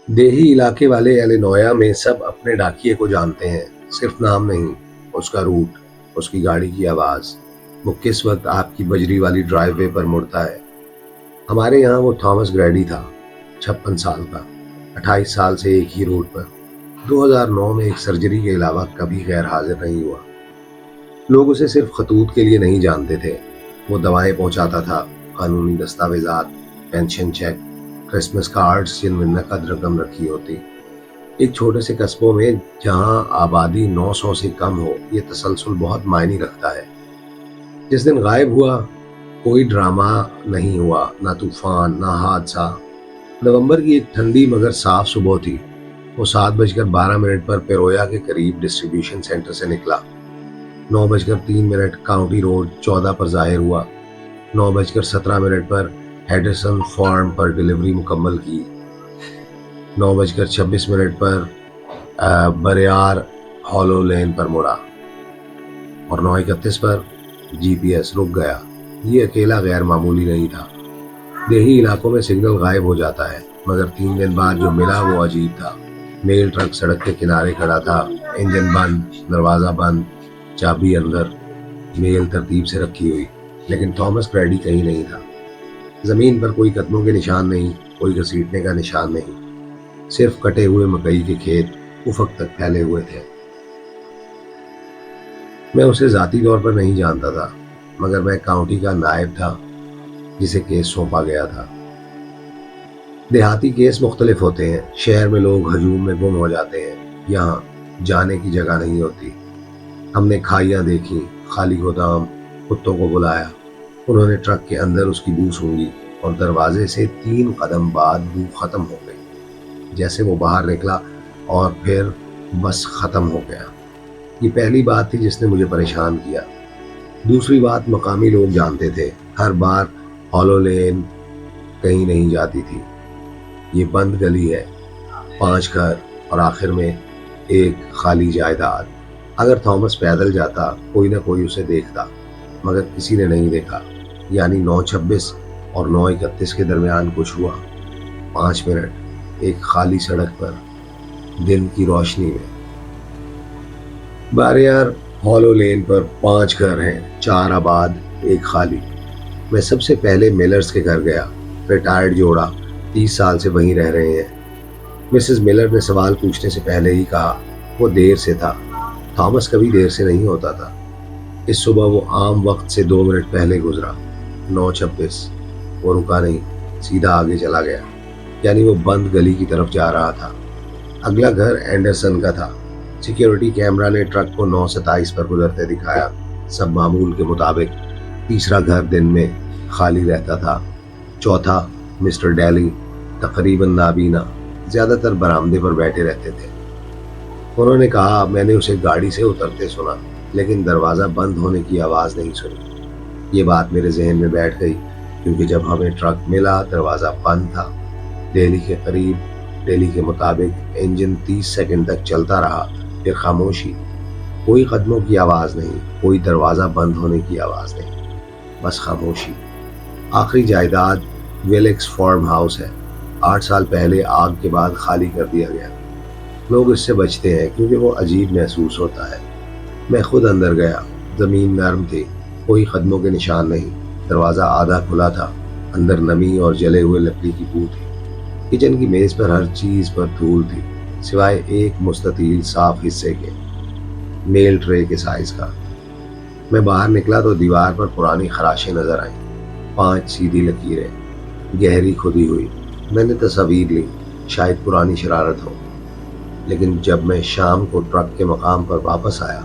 دیہی علاقے والے ایلینویا میں سب اپنے ڈاکیے کو جانتے ہیں، صرف نام نہیں، اس کا روٹ، اس کی گاڑی کی آواز، وہ کس وقت آپ کی بجری والی ڈرائیو وے پر مڑتا ہے۔ ہمارے یہاں وہ تھامس گریڈی تھا، 56 سال کا، 28 سال سے ایک ہی روڈ پر، 2009 میں ایک سرجری کے علاوہ کبھی غیر حاضر نہیں ہوا۔ لوگ اسے صرف خطوط کے لیے نہیں جانتے تھے، وہ دوائیں پہنچاتا تھا، قانونی دستاویزات، پینشن چیک، کرسمس کارڈز جن میں نقد رقم رکھی ہوتی۔ ایک چھوٹے سے قصبوں میں جہاں آبادی 900 سے کم ہو، یہ تسلسل بہت معنی رکھتا ہے۔ جس دن غائب ہوا، کوئی ڈرامہ نہیں ہوا، نہ طوفان، نہ حادثہ۔ نومبر کی ایک ٹھنڈی مگر صاف صبح تھی۔ وہ 7:12 پر پیرویا کے قریب ڈسٹریبیوشن سینٹر سے نکلا۔ 9:03 کاؤنٹی روڈ 14 پر ظاہر ہوا۔ 9:17 پر ہیڈرسن فارم پر ڈیلیوری مکمل کی۔ 9:26 پر بریار ہالو لین پر مڑا اور 9:31 پر جی پی ایس رک گیا۔ یہ اکیلا غیر معمولی نہیں تھا۔ دیہی علاقوں میں سگنل غائب ہو جاتا ہے، مگر 3 دن بعد جو ملا وہ عجیب تھا۔ میل ٹرک سڑک کے کنارے کھڑا تھا، انجن بند، دروازہ بند، چابی اندر، میل ترتیب سے رکھی ہوئی، لیکن تھامس گریڈی کہیں نہیں تھا۔ زمین پر کوئی قدموں کے نشان نہیں، کوئی گھسیٹنے کا نشان نہیں، صرف کٹے ہوئے مکئی کے کھیت افق تک پھیلے ہوئے تھے۔ میں اسے ذاتی طور پر نہیں جانتا تھا، مگر میں کاؤنٹی کا نائب تھا جسے کیس سونپا گیا تھا۔ دیہاتی کیس مختلف ہوتے ہیں، شہر میں لوگ ہجوم میں گم ہو جاتے ہیں، یہاں جانے کی جگہ نہیں ہوتی۔ ہم نے کھائیاں دیکھی، خالی گودام، کتوں کو بلایا، انہوں نے ٹرک کے اندر اس کی بو سونگھی اور دروازے سے 3 قدم بعد بو ختم ہو گئی، جیسے وہ باہر نکلا اور پھر بس ختم ہو گیا۔ یہ پہلی بات تھی جس نے مجھے پریشان کیا۔ دوسری بات مقامی لوگ جانتے تھے، ہر بار ہالو لین کہیں نہیں جاتی تھی، یہ بند گلی ہے، 5 گھر اور آخر میں ایک خالی جائیداد۔ اگر تھامس پیدل جاتا کوئی نہ کوئی اسے دیکھتا، مگر کسی نے نہیں دیکھا۔ یعنی 9:26 اور 9:31 کے درمیان کچھ ہوا۔ 5 منٹ ایک خالی سڑک پر، دن کی روشنی میں۔ باریار ہالو لین پر 5 گھر ہیں، 4 آباد، ایک خالی۔ میں سب سے پہلے میلرز کے گھر گیا، ریٹائرڈ جوڑا، 30 سال سے وہیں رہ رہے ہیں۔ مسز ملر نے سوال پوچھنے سے پہلے ہی کہا، وہ دیر سے تھا۔ تھامس کبھی دیر سے نہیں ہوتا تھا۔ اس صبح وہ عام وقت سے 2 منٹ پہلے گزرا۔ 9:26۔ وہ رکا نہیں، سیدھا آگے چلا گیا، یعنی وہ بند گلی کی طرف جا رہا تھا۔ اگلا گھر اینڈرسن کا تھا۔ سیکیورٹی کیمرہ نے ٹرک کو 9:27 پر گزرتے دکھایا، سب معمول کے مطابق۔ تیسرا گھر دن میں خالی رہتا تھا۔ چوتھا مسٹر ڈیلی، تقریباً نابینا، زیادہ تر برآمدے پر بیٹھے رہتے تھے۔ انہوں نے کہا، میں نے اسے گاڑی سے اترتے سنا، لیکن دروازہ بند ہونے کی آواز نہیں سنی۔ یہ بات میرے ذہن میں بیٹھ گئی، کیونکہ جب ہمیں ٹرک ملا دروازہ بند تھا۔ ڈیلی کے قریب، ڈیلی کے مطابق انجن 30 سیکنڈ تک چلتا رہا، پھر خاموشی، کوئی قدموں کی آواز نہیں، کوئی دروازہ بند ہونے کی آواز نہیں، بس خاموشی۔ آخری جائیداد ویلکس فارم ہاؤس ہے، 8 سال پہلے آگ کے بعد خالی کر دیا گیا۔ لوگ اس سے بچتے ہیں کیونکہ وہ عجیب محسوس ہوتا ہے۔ میں خود اندر گیا، زمین نرم تھی، کوئی قدموں کے نشان نہیں، دروازہ آدھا کھلا تھا، اندر نمی اور جلے ہوئے لکڑی کی بو تھی۔ کچن کی میز پر ہر چیز پر دھول تھی، سوائے ایک مستطیل صاف حصے کے، میل ٹرے کے سائز کا۔ میں باہر نکلا تو دیوار پر پرانی خراشیں نظر آئیں، 5 سیدھی لکیریں، گہری کھدی ہوئی۔ میں نے تصاویر لی، شاید پرانی شرارت ہو۔ لیکن جب میں شام کو ٹرک کے مقام پر واپس آیا،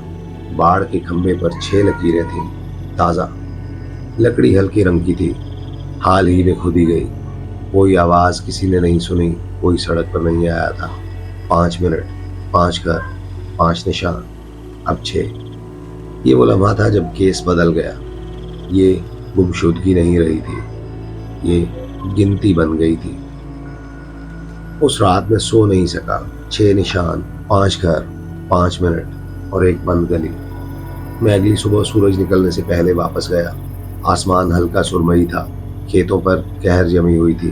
باڑ کے کھمبے پر 6 لکیریں تھیں، تازہ، لکڑی ہلکے رنگ کی تھی، حال ہی میں کھدی گئی۔ کوئی آواز کسی نے نہیں سنی، کوئی سڑک پر نہیں آیا تھا۔ 5 منٹ، 5 گھر، 5 نشان، اب 6۔ یہ وہ لمحہ تھا جب کیس بدل گیا۔ یہ گمشدگی نہیں رہی تھی، یہ گنتی بن گئی تھی۔ اس رات میں سو نہیں سکا۔ 6 نشان، 5 گھر، 5 منٹ اور ایک بند گلی۔ میں اگلی صبح سورج نکلنے سے پہلے واپس گیا۔ آسمان ہلکا سرمئی تھا، کھیتوں پر قہر جمی ہوئی تھی۔